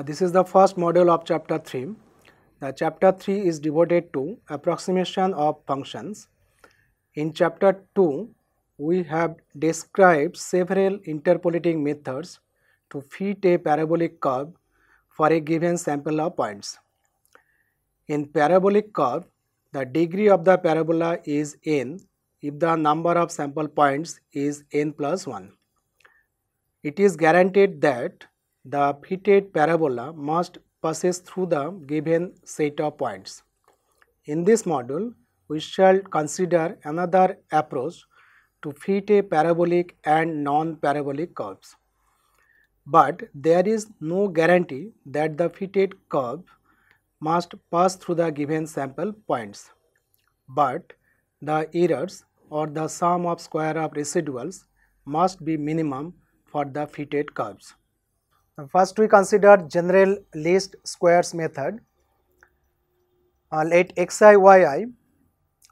This is the first module of chapter 3. The chapter 3 is devoted to approximation of functions. In chapter 2, we have described several interpolating methods to fit a parabolic curve for a given sample of points. In parabolic curve, the degree of the parabola is n if the number of sample points is n plus 1. It is guaranteed that the fitted parabola must passes through the given set of points. In this module, we shall consider another approach to fit a parabolic and non-parabolic curves. But there is no guarantee that the fitted curve must pass through the given sample points. But the errors or the sum of square of residuals must be minimum for the fitted curves. First we consider general least squares method. Let xi yi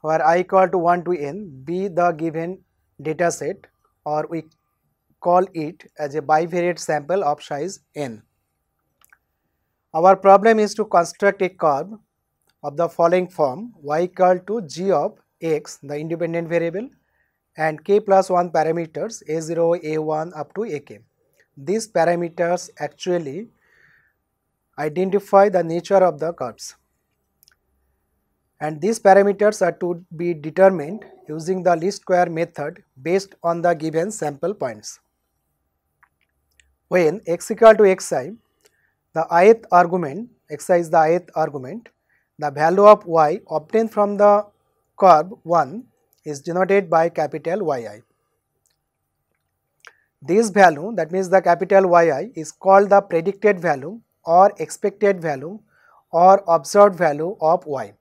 where I equal to 1 to n be the given data set, or we call it as a bivariate sample of size n. Our problem is to construct a curve of the following form: y equal to g of x, the independent variable, and k plus 1 parameters a0, a1 up to ak. These parameters actually identify the nature of the curves, and these parameters are to be determined using the least square method based on the given sample points. When x equal to xi, the ith argument, xi is the ith argument, the value of y obtained from the curve 1 is denoted by capital Yi. This value, that means the capital Yi, is called the predicted value or expected value or observed value of y.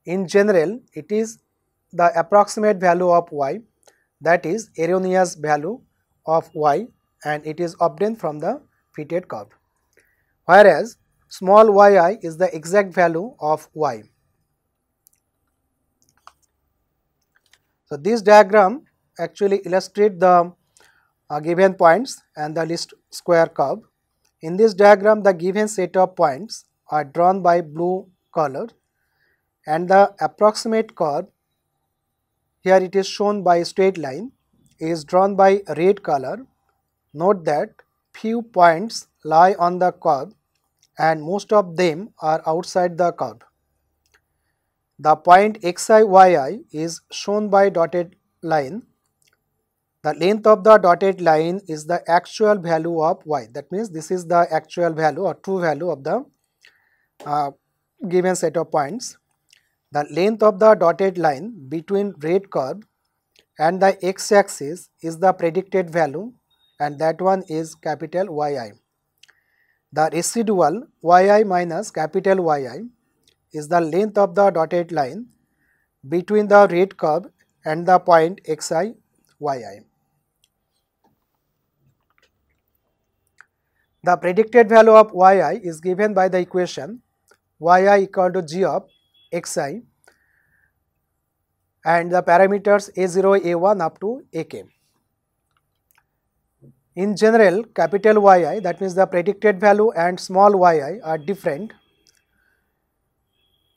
In general, it is the approximate value of y, that is erroneous value of y, and it is obtained from the fitted curve. Whereas small yi is the exact value of y. So this diagram actually illustrates the given points and the least square curve. In this diagram, the given set of points are drawn by blue color, and the approximate curve, here it is shown by straight line, is drawn by red color. Note that few points lie on the curve and most of them are outside the curve. The point xi yi is shown by dotted line. The length of the dotted line is the actual value of y. That means this is the actual value or true value of the given set of points. The length of the dotted line between red curve and the x-axis is the predicted value, and that one is capital Yi. The residual yi minus capital Yi is the length of the dotted line between the red curve and the point xi yi. The predicted value of yi is given by the equation yi equal to g of xi and the parameters a0, a1 up to ak. In general, capital Yi, that means the predicted value, and small yi are different,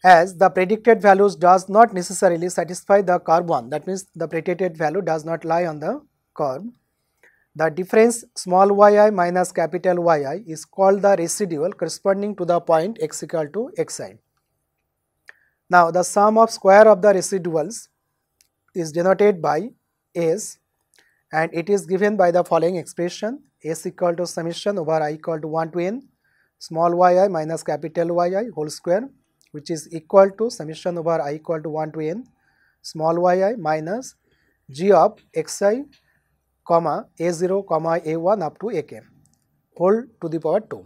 as the predicted values does not necessarily satisfy the curve 1, that means the predicted value does not lie on the curve. The difference small yi minus capital Yi is called the residual corresponding to the point x equal to xi. Now the sum of square of the residuals is denoted by s, and it is given by the following expression: s equal to summation over I equal to 1 to n small yi minus capital Yi whole square, which is equal to summation over I equal to 1 to n small yi minus g of xi comma a0 comma a1 up to ak whole to the power 2.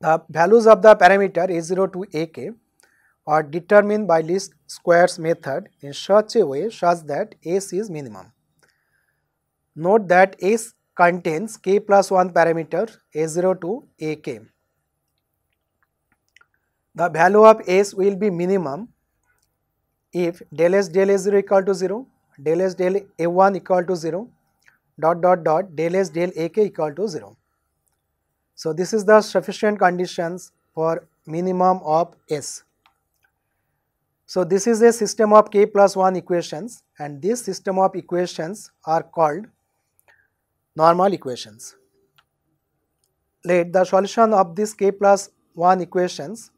The values of the parameter a0 to ak are determined by least squares method in such a way such that s is minimum. Note that s contains k plus 1 parameter a0 to ak. The value of s will be minimum if del s del a0 equal to 0, del s del a1 equal to 0, del s del ak equal to 0. So this is the sufficient conditions for minimum of S. So this is a system of k plus 1 equations, and this system of equations are called normal equations. Let the solution of this k plus 1 equations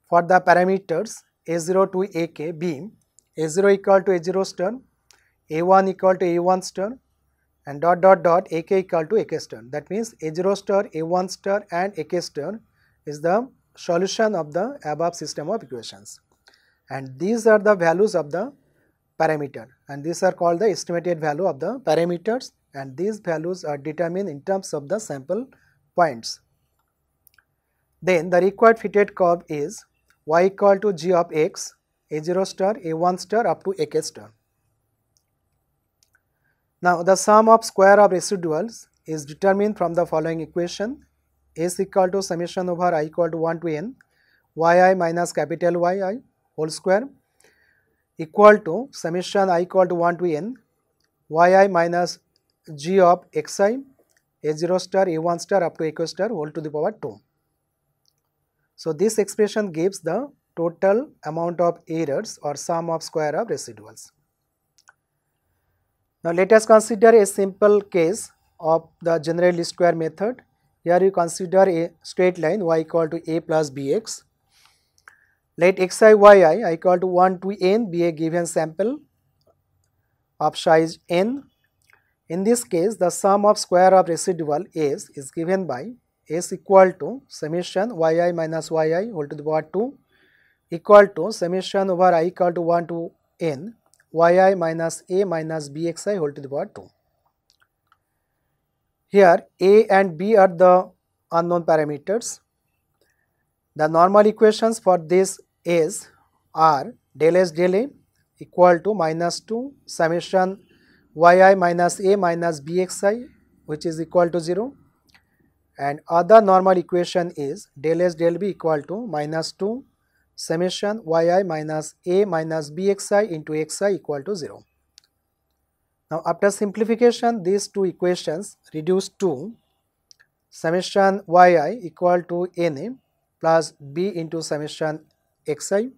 for the parameters a0 to ak be a0 equal to a0 star, a1 equal to a1 star, and dot dot dot ak equal to ak star. That means a0 star, a1 star and ak star is the solution of the above system of equations, and these are the values of the parameter, and these are called the estimated value of the parameters, and these values are determined in terms of the sample points. Then the required fitted curve is y equal to g of x, a0 star, a1 star up to ak star. Now the sum of square of residuals is determined from the following equation: s equal to summation over I equal to 1 to n yi minus capital Yi whole square equal to summation I equal to 1 to n yi minus g of xi a0 star, a1 star up to ak star whole to the power 2. So this expression gives the total amount of errors or sum of square of residuals. Now let us consider a simple case of the general least square method. Here you consider a straight line y equal to a plus bx. Let xi yi equal to 1 to n be a given sample of size n. In this case, the sum of square of residual s is given by s equal to summation yi minus yi whole to the power 2 equal to summation over I equal to 1 to n yi minus a minus bxi whole to the power 2. Here a and b are the unknown parameters. The normal equations for this is are del s del a equal to minus 2 summation yi minus a minus bxi, which is equal to 0, and other normal equation is del s del b equal to minus 2 summation yi minus a minus bxi into xi equal to 0. Now after simplification, these two equations reduce to summation yi equal to na plus b into summation xi.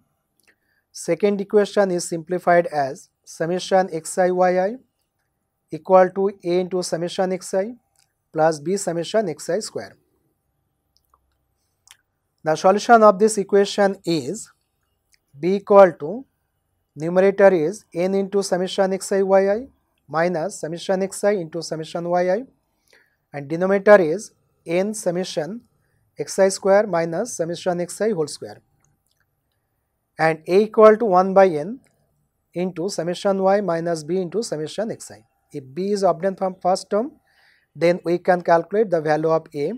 Second equation is simplified as summation xi yi equal to a into summation xi plus b summation xi square. The solution of this equation is b equal to numerator is n into summation xi yi minus summation xi into summation yi, and denominator is n summation xi square minus summation xi whole square, and a equal to 1 by n into summation y minus b into summation xi. If b is obtained from first term, then we can calculate the value of a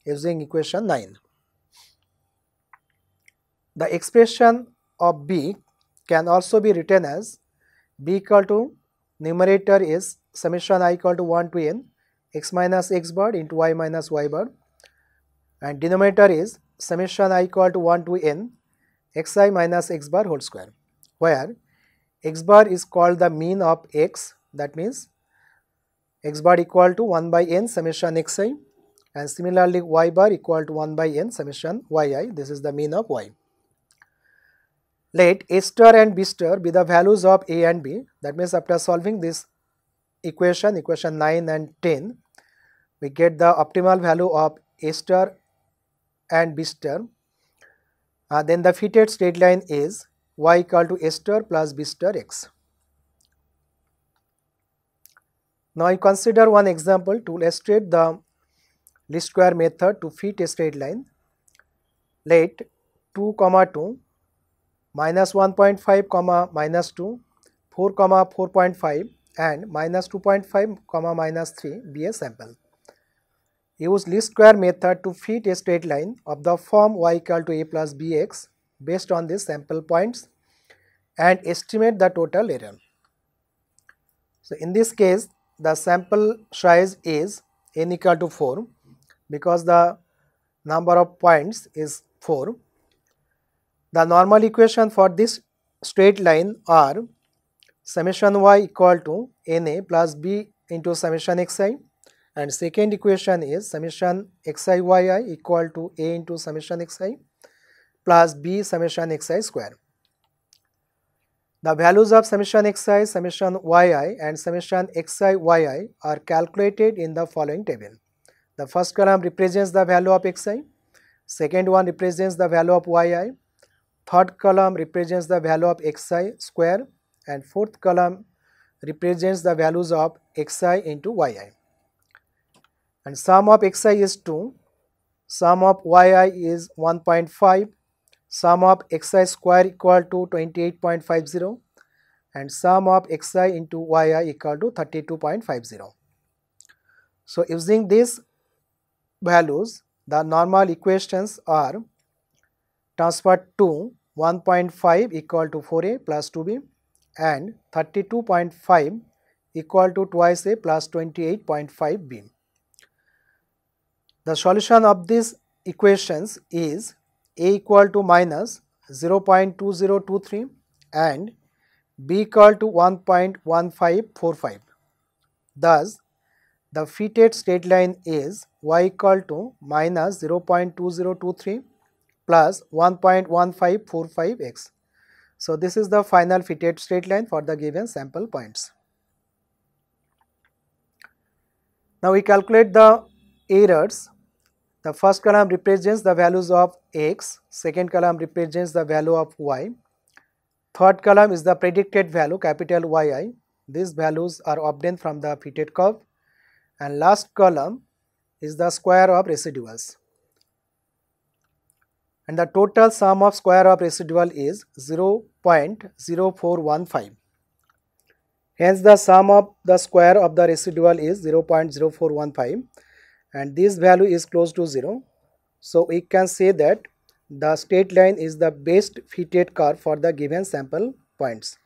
using equation 9. The expression of b can also be written as b equal to numerator is summation I equal to 1 to n x minus x bar into y minus y bar, and denominator is summation I equal to 1 to n xi minus x bar whole square, where x bar is called the mean of x, that means x bar equal to 1 by n summation xi, and similarly y bar equal to 1 by n summation yi, this is the mean of y. Let a star and b star be the values of a and b, that means after solving this equation 9 and 10, we get the optimal value of a star and b star. Then the fitted straight line is y equal to a star plus b star x. Now I consider one example to illustrate the least square method to fit a straight line. Let 2, 2, minus 1.5, minus 2, 4, 4.5 and minus 2.5, minus 3 be a sample. Use least square method to fit a straight line of the form y equal to a plus bx based on these sample points and estimate the total error. So in this case, the sample size is n equal to 4 because the number of points is 4. The normal equation for this straight line are summation y equal to na plus b into summation xi and second equation is summation xi yi equal to a into summation xi plus b summation xi square. The values of summation xi, summation yi and summation xi yi are calculated in the following table. The first column represents the value of xi, second one represents the value of yi, third column represents the value of xi square, and fourth column represents the values of xi into yi. And sum of xi is 2, sum of yi is 1.5, sum of xi square equal to 28.50, and sum of xi into yi equal to 32.50. So, using these values, the normal equations are transferred to 1.5 equal to 4a plus 2b and 32.5 equal to twice a plus 28.5b. The solution of these equations is a equal to minus 0.2023 and b equal to 1.1545. Thus, the fitted straight line is y equal to minus 0.2023 plus 1.1545x. So, this is the final fitted straight line for the given sample points. Now, we calculate the errors. The first column represents the values of x, second column represents the value of y, third column is the predicted value capital yi. These values are obtained from the fitted curve, and last column is the square of residuals. And the total sum of square of residual is 0.0415. Hence, the sum of the square of the residual is 0.0415 and this value is close to 0. So, we can say that the straight line is the best fitted curve for the given sample points.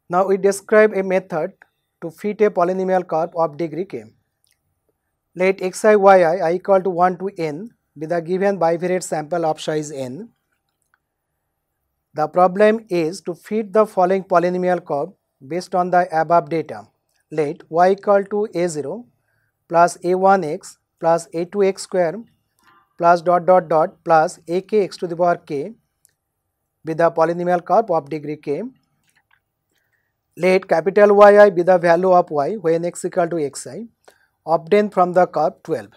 Now, we describe a method to fit a polynomial curve of degree k. Let xi yi I equal to 1 to n be the given bivariate sample of size n. The problem is to fit the following polynomial curve based on the above data. Let y equal to a0 plus a1x plus a2x square plus dot dot dot plus akx to the power k be the polynomial curve of degree k. Let capital yi be the value of y when x equal to xi obtained from the curve 12,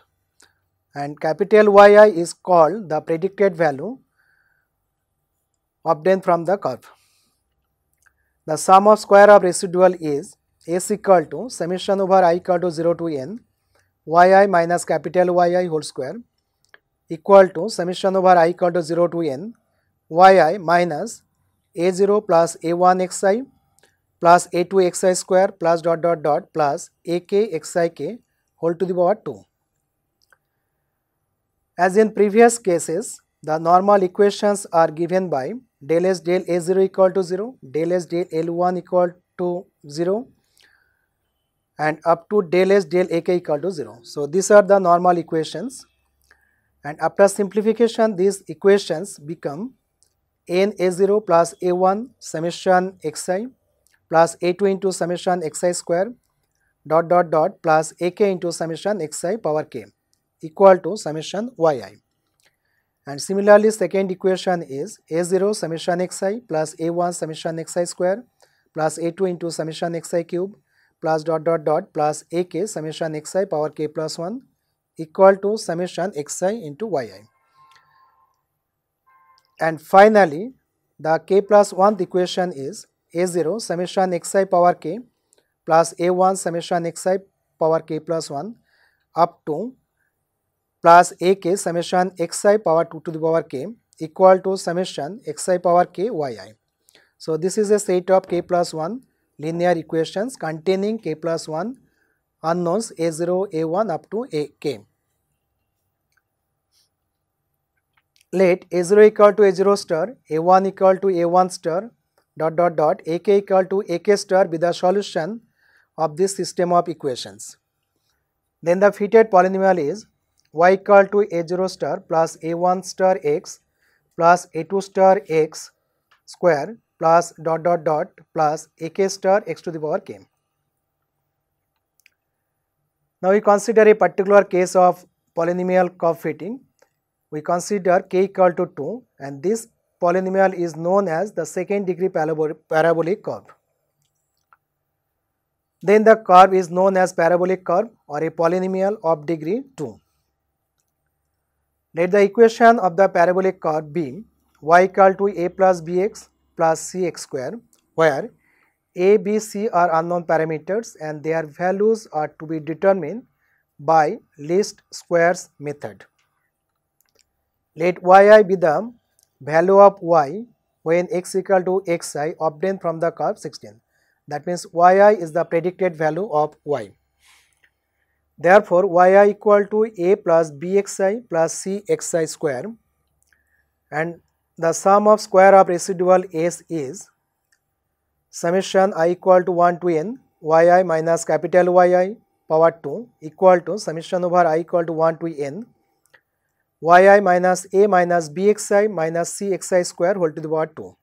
and capital yi is called the predicted value obtained from the curve. The sum of square of residual is s equal to summation over I equal to 0 to n yi minus capital yi whole square equal to summation over I equal to 0 to n yi minus a0 plus a1 xi plus a2 xi square plus dot dot dot plus ak xi k whole to the power 2. As in previous cases, the normal equations are given by del s del a0 equal to 0, del s del l1 equal to 0 and up to del s del ak equal to 0. So, these are the normal equations, and after simplification these equations become n a0 plus a1 summation xi plus a2 into summation xi square dot dot dot plus ak into summation xi power k equal to summation yi. And similarly, second equation is a0 summation xi plus a1 summation xi square plus a2 into summation xi cube plus dot dot dot plus ak summation xi power k plus 1 equal to summation xi into yi. And finally, the k plus 1th equation is a0 summation xi power k plus a1 summation xi power k plus 1 up to plus ak summation xi power 2 to the power k equal to summation xi power k yi. So, this is a set of k plus 1 linear equations containing k plus 1 unknowns a0, a1 up to ak. Let a0 equal to a0 star, a1 equal to a1 star dot dot dot ak equal to ak star be the solution of this system of equations. Then the fitted polynomial is y equal to a0 star plus a1 star x plus a2 star x square plus dot dot dot plus ak star x to the power k. Now we consider a particular case of polynomial curve fitting. We consider k equal to 2 and this polynomial is known as the second degree parabolic curve. Then the curve is known as parabolic curve or a polynomial of degree 2. Let the equation of the parabolic curve be y equal to a plus bx plus cx square, where a, b, c are unknown parameters and their values are to be determined by least squares method. Let yi be the value of y when x equal to xi obtained from the curve 16. That means yi is the predicted value of y. Therefore, yi equal to a plus bxi plus cxi square, and the sum of square of residual s is summation I equal to 1 to n yi minus capital yi power 2 equal to summation over I equal to 1 to n yi minus a minus bxi minus cxi square whole to the power 2.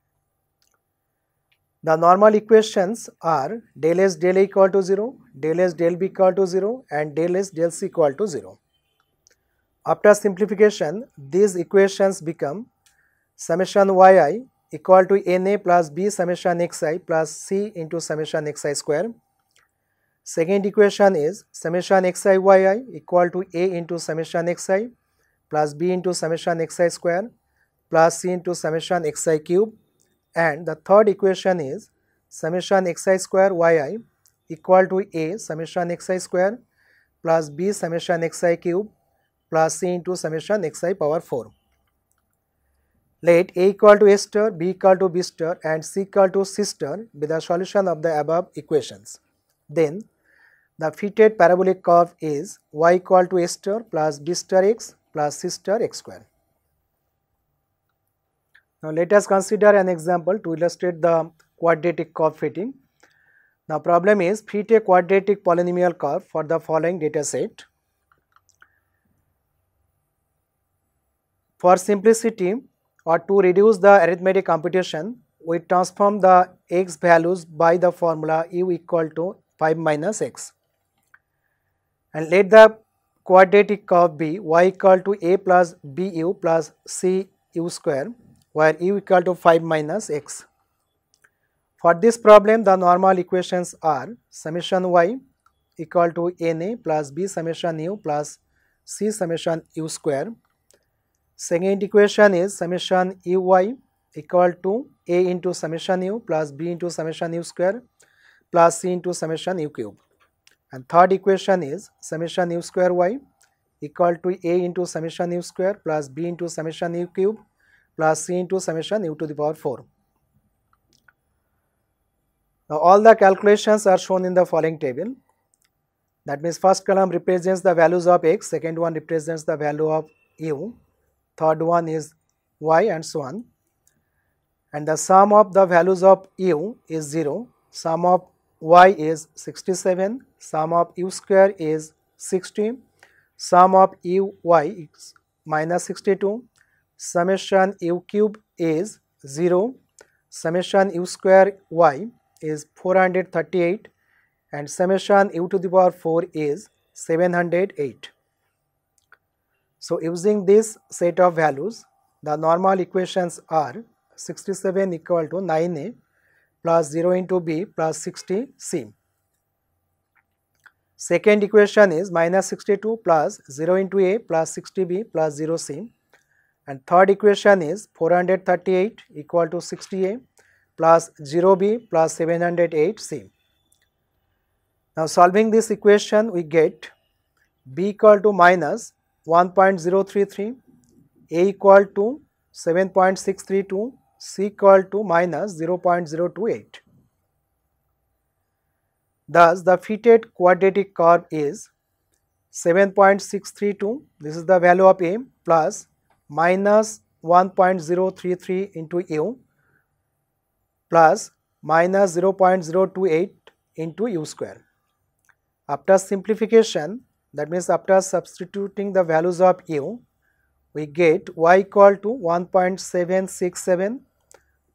The normal equations are del s del a equal to 0, del s del b equal to 0 and del s del c equal to 0. After simplification, these equations become summation yi equal to na plus b summation xi plus c into summation xi square. Second equation is summation xi yi equal to a into summation xi plus b into summation xi square plus c into summation xi cube, and the third equation is summation xi square yi equal to a summation xi square plus b summation xi cube plus c into summation xi power 4. Let a equal to a star, b equal to b star and c equal to c star be the solution of the above equations. Then the fitted parabolic curve is y equal to a star plus b star x plus c star x square. Now let us consider an example to illustrate the quadratic curve fitting. The problem is fit a quadratic polynomial curve for the following data set. For simplicity or to reduce the arithmetic computation, we transform the x values by the formula u equal to 5 minus x. And let the quadratic curve be y equal to a plus bu plus c u square, where u equal to 5 minus x. For this problem, the normal equations are summation y equal to na plus b summation u plus c summation u square. Second equation is summation uy equal to a into summation u plus b into summation u square plus c into summation u cube. And third equation is summation u square y equal to a into summation u square plus b into summation u cube plus c into summation u to the power 4. Now all the calculations are shown in the following table. That means first column represents the values of x, second one represents the value of u, third one is y and so on. And the sum of the values of u is 0, sum of y is 67, sum of u square is 60, sum of uy is minus 62, summation u cube is 0, summation u square y is 438 and summation u to the power 4 is 708. So using this set of values, the normal equations are 67 equal to 9a plus 0 into b plus 60c. Second equation is minus 62 plus 0 into a plus 60b plus 0c. And third equation is 438 equal to 60a plus 0b plus 708c. Now solving this equation, we get b equal to minus 1.033, a equal to 7.632, c equal to minus 0.028. Thus, the fitted quadratic curve is 7.632, this is the value of a, plus minus 1.033 into u plus minus 0.028 into u square. After simplification, that means after substituting the values of u, we get y equal to 1.767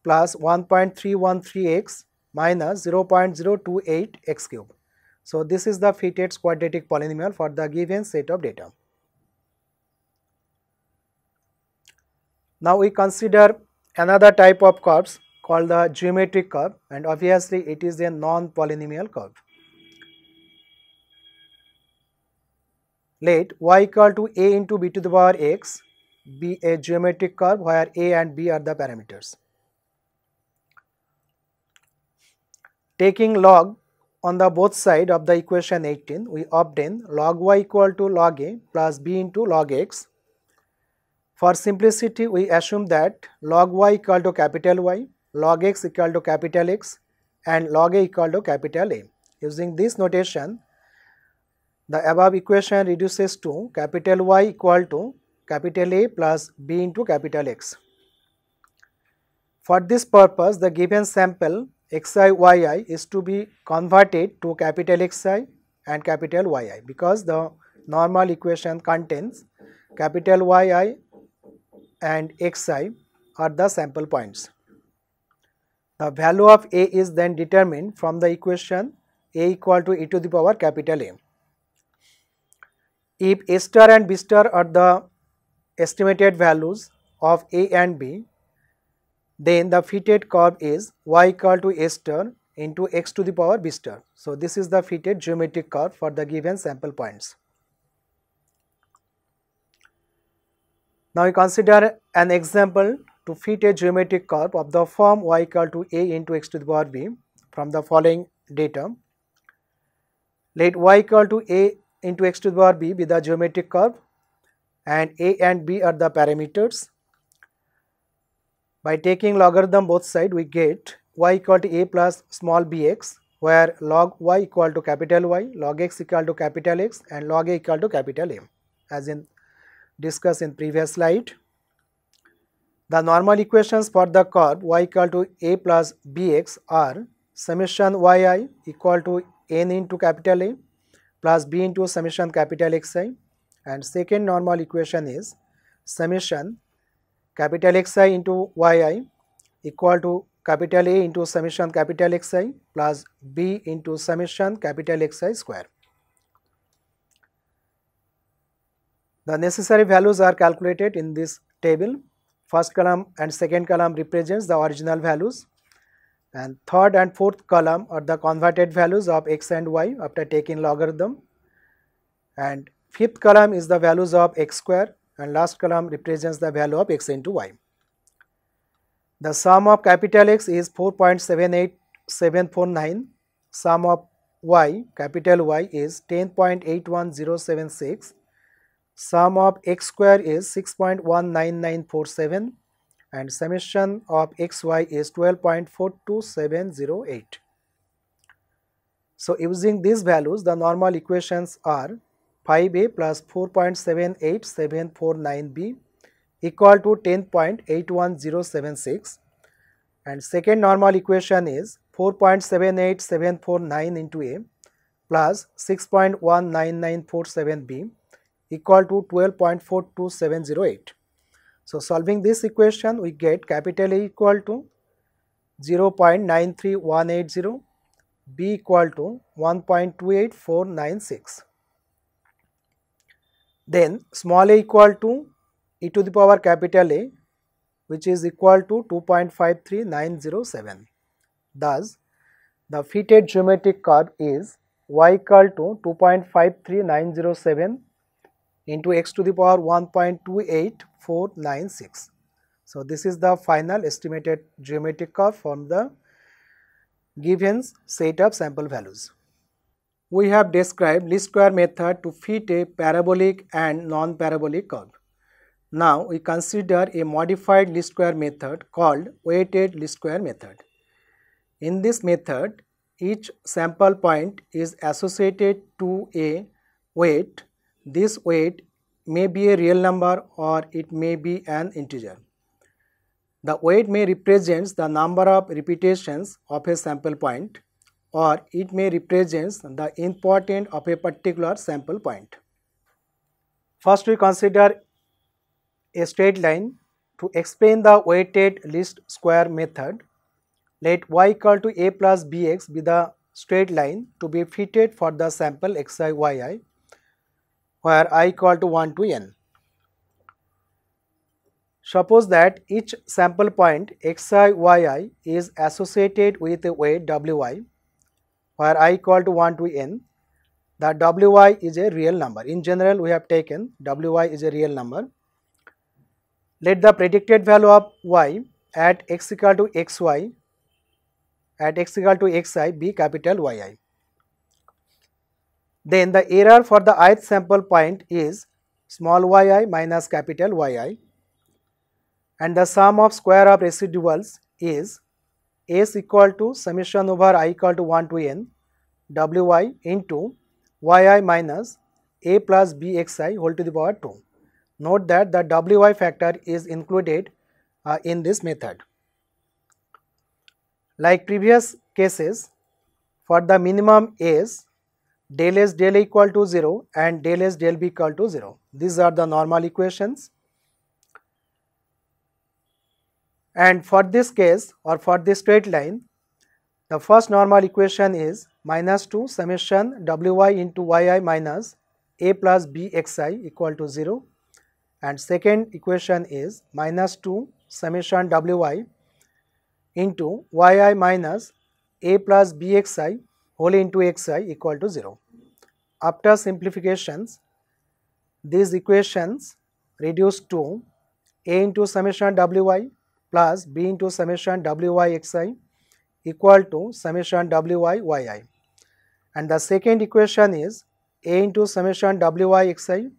plus 1.313x minus 0.028 x cube. So this is the fitted quadratic polynomial for the given set of data. Now we consider another type of curves called the geometric curve, and obviously it is a non-polynomial curve. Let y equal to a into b to the power x be a geometric curve where a and b are the parameters. Taking log on the both side of the equation 18, we obtain log y equal to log a plus b into log x. For simplicity, we assume that log y equal to capital Y, log x equal to capital X, and log a equal to capital A. Using this notation, the above equation reduces to capital Y equal to capital A plus b into capital X. For this purpose, the given sample xi yi is to be converted to capital Xi and capital Yi, because the normal equation contains capital Yi and xi are the sample points. The value of a is then determined from the equation a equal to e to the power capital A. If a star and b star are the estimated values of a and b, then the fitted curve is y equal to a star into x to the power b star. So this is the fitted geometric curve for the given sample points. Now we consider an example to fit a geometric curve of the form y equal to a into x to the power b from the following data. Let y equal to a into x to the power b be the geometric curve, and a and b are the parameters. By taking logarithm both sides, we get y equal to a plus small bx, where log y equal to capital Y, log x equal to capital X, and log a equal to capital A, as in discussed in previous slide. The normal equations for the curve y equal to a plus bx are summation yi equal to n into capital A plus b into summation capital Xi, and second normal equation is summation capital Xi into yi equal to capital A into summation capital Xi plus b into summation capital Xi square. The necessary values are calculated in this table. First column and second column represents the original values, and third and fourth column are the converted values of x and y after taking logarithm, and fifth column is the values of x square, and last column represents the value of x into y. The sum of capital X is 4.78749, sum of y capital Y is 10.81076, sum of x square is 6.19947, and summation of xy is 12.42708. So using these values, the normal equations are 5a plus 4.78749b equal to 10.81076, and second normal equation is 4.78749 into a plus 6.19947b equal to 12.42708. So solving this equation, we get capital A equal to 0.93180, b equal to 1.28496. Then small a equal to e to the power capital A, which is equal to 2.53907. Thus, the fitted geometric curve is y equal to 2.53907 into x to the power 1.28496. So this is the final estimated geometric curve from the given set of sample values. We have described least square method to fit a parabolic and non-parabolic curve. Now we consider a modified least square method called weighted least square method. In this method, each sample point is associated to a weight. This weight may be a real number or it may be an integer. The weight may represent the number of repetitions of a sample point, or it may represent the importance of a particular sample point. First, we consider a straight line. To explain the weighted least square method, let y equal to a plus bx be the straight line to be fitted for the sample xi yi, where I equal to 1 to n. Suppose that each sample point xi yi is associated with a weight wi, where I equal to 1 to n. The wi is a real number. In general, we have taken wi is a real number. Let the predicted value of y at x equal to xy at x equal to xi be capital Yi. Then the error for the ith sample point is small yi minus capital Yi, and the sum of square of residuals is s equal to summation over I equal to 1 to n wi into yi minus a plus bxi whole to the power 2. Note that the wi factor is included in this method. Like previous cases, for the minimum s, del s del a equal to 0 and del s del b equal to 0. These are the normal equations. And for this case, or for this straight line, the first normal equation is minus 2 summation wi into yi minus a plus bxi equal to 0, and second equation is minus 2 summation wi into yi minus a plus bxi whole into xi equal to 0. After simplifications, these equations reduce to a into summation wi plus b into summation wi xi equal to summation wi yi, and the second equation is a into summation wi xi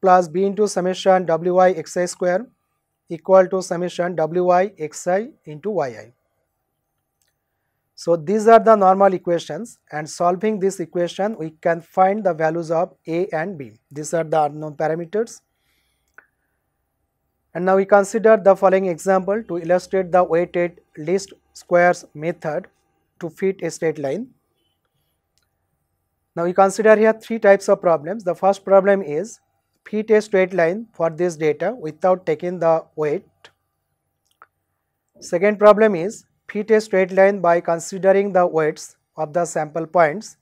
plus b into summation wi xi square equal to summation wi xi into yi. So these are the normal equations, and solving this equation we can find the values of a and b. These are the unknown parameters. And now we consider the following example to illustrate the weighted least squares method to fit a straight line. Now we consider here three types of problems. The first problem is fit a straight line for this data without taking the weight. Second problem is fit a straight line by considering the weights of the sample points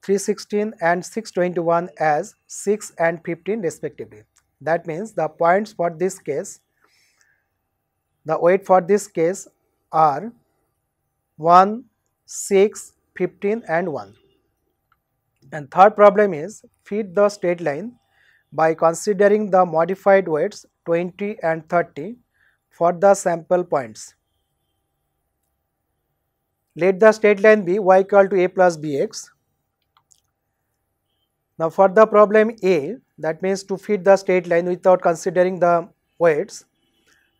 316 and 621 as 6 and 15 respectively. That means the points for this case, the weight for this case are 1, 6, 15 and 1. And third problem is fit the straight line by considering the modified weights 20 and 30 for the sample points. Let the straight line be y equal to a plus bx. Now for the problem A, that means to fit the straight line without considering the weights,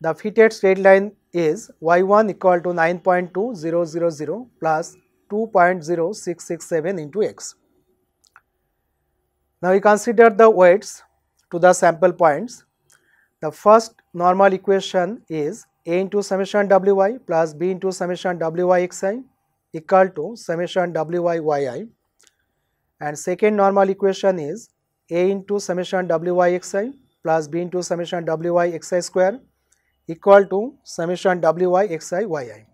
the fitted straight line is y1 equal to 9.2000 plus 2.0667 into x. Now we consider the weights to the sample points. The first normal equation is a into summation wi plus b into summation wi xi equal to summation wi yi, and second normal equation is a into summation wi xi plus b into summation wi xi square equal to summation wi xi yi.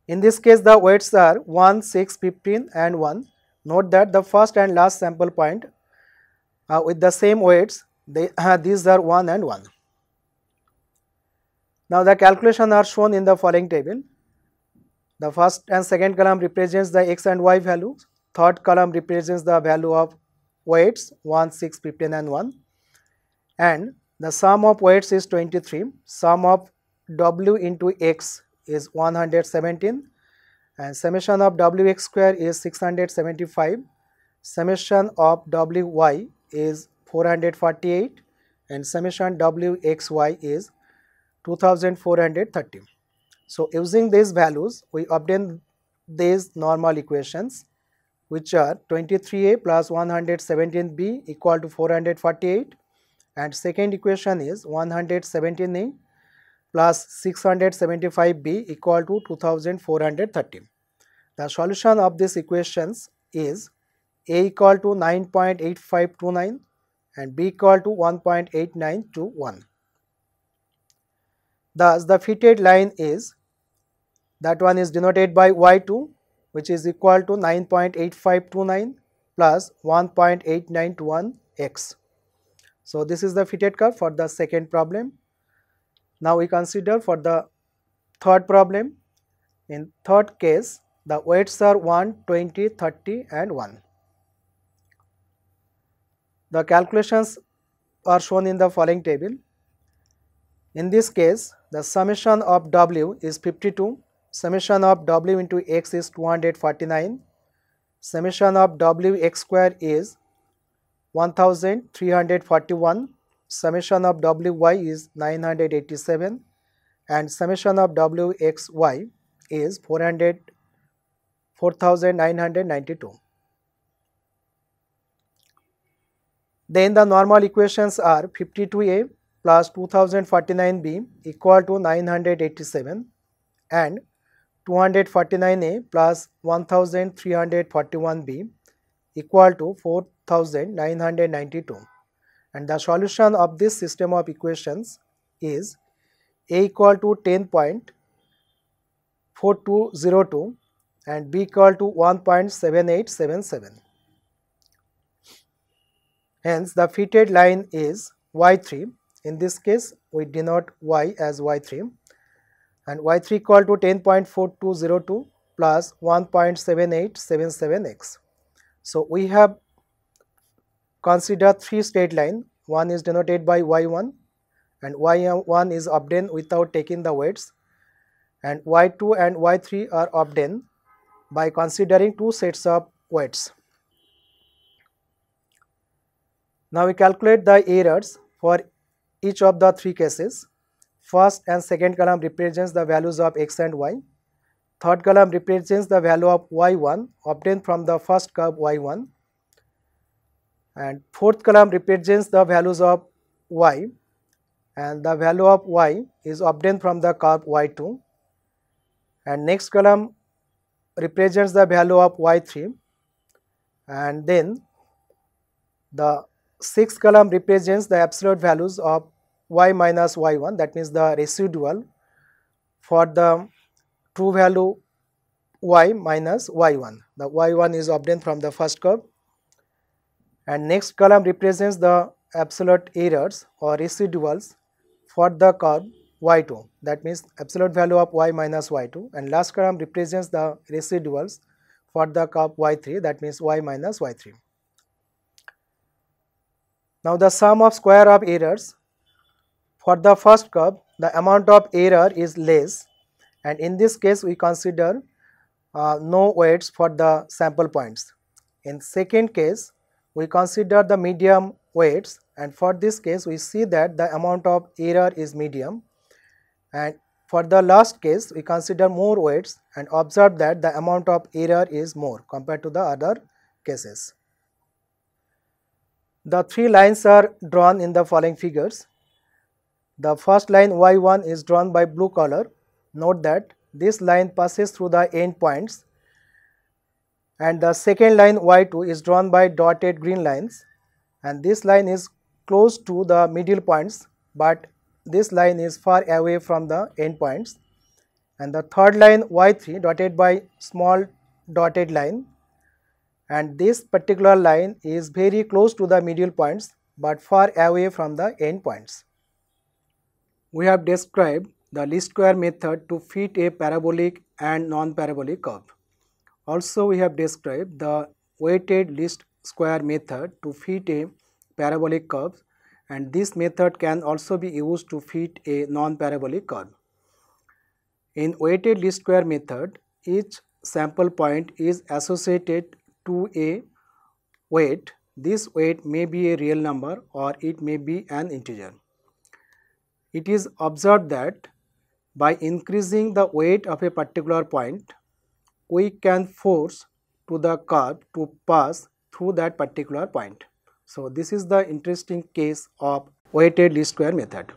In this case the weights are 1, 6, 15 and 1. Note that the first and last sample point with the same weights, these are 1 and 1. Now the calculations are shown in the following table. The first and second column represents the x and y values. Third column represents the value of weights 1, 6, 15 and 1. And the sum of weights is 23. Sum of w into x is 117. And summation of wx square is 675. Summation of wy is 448. And summation wxy is 2430. So using these values, we obtain these normal equations, which are 23a plus 117b equal to 448, and second equation is 117a plus 675b equal to 2430. The solution of these equations is a equal to 9.8529 and b equal to 1.8921. Thus, the fitted line is That one is denoted by y2, which is equal to 9.8529 plus 1.8921x. So this is the fitted curve for the second problem. Now we consider for the third problem. In third case, the weights are 1, 20, 30 and 1. The calculations are shown in the following table. In this case, the summation of W is 52, summation of W into X is 249, summation of W X square is 1341, summation of WY is 987 and summation of WXY is 4992. Then the normal equations are 52A plus 2049B equal to 987 and 249A plus 1341B equal to 4992, and the solution of this system of equations is A equal to 10.4202 and B equal to 1.7877. Hence, the fitted line is y3. In this case, we denote y as y3, and y3 equal to 10.4202 plus 1.7877x. So we have considered three straight lines. One is denoted by y1, and y1 is obtained without taking the weights, and y2 and y3 are obtained by considering two sets of weights. Now we calculate the errors for each of the three cases. First and second column represents the values of x and y. Third column represents the value of y1 obtained from the first curve y1, and fourth column represents the values of y, and the value of y is obtained from the curve y2, and next column represents the value of y3, and then the sixth column represents the absolute values of y minus y1, that means the residual for the true value y minus y1. The y1 is obtained from the first curve, and next column represents the absolute errors or residuals for the curve y2, that means absolute value of y minus y2, and last column represents the residuals for the curve y3, that means y minus y3. Now the sum of square of errors. For the first curve, the amount of error is less, and in this case we consider no weights for the sample points. In second case, we consider the medium weights, and for this case we see that the amount of error is medium, and for the last case we consider more weights and observe that the amount of error is more compared to the other cases. The three lines are drawn in the following figures. The first line y1 is drawn by blue color. Note that this line passes through the end points, and the second line y2 is drawn by dotted green lines, and this line is close to the middle points, but this line is far away from the end points, and the third line y3 dotted by small dotted line, and this particular line is very close to the middle points but far away from the end points. We have described the least square method to fit a parabolic and non-parabolic curve. Also, we have described the weighted least square method to fit a parabolic curve, and this method can also be used to fit a non-parabolic curve. In weighted least square method, each sample point is associated to a weight. This weight may be a real number or it may be an integer. It is observed that by increasing the weight of a particular point, we can force to the curve to pass through that particular point. So this is the interesting case of weighted least square method.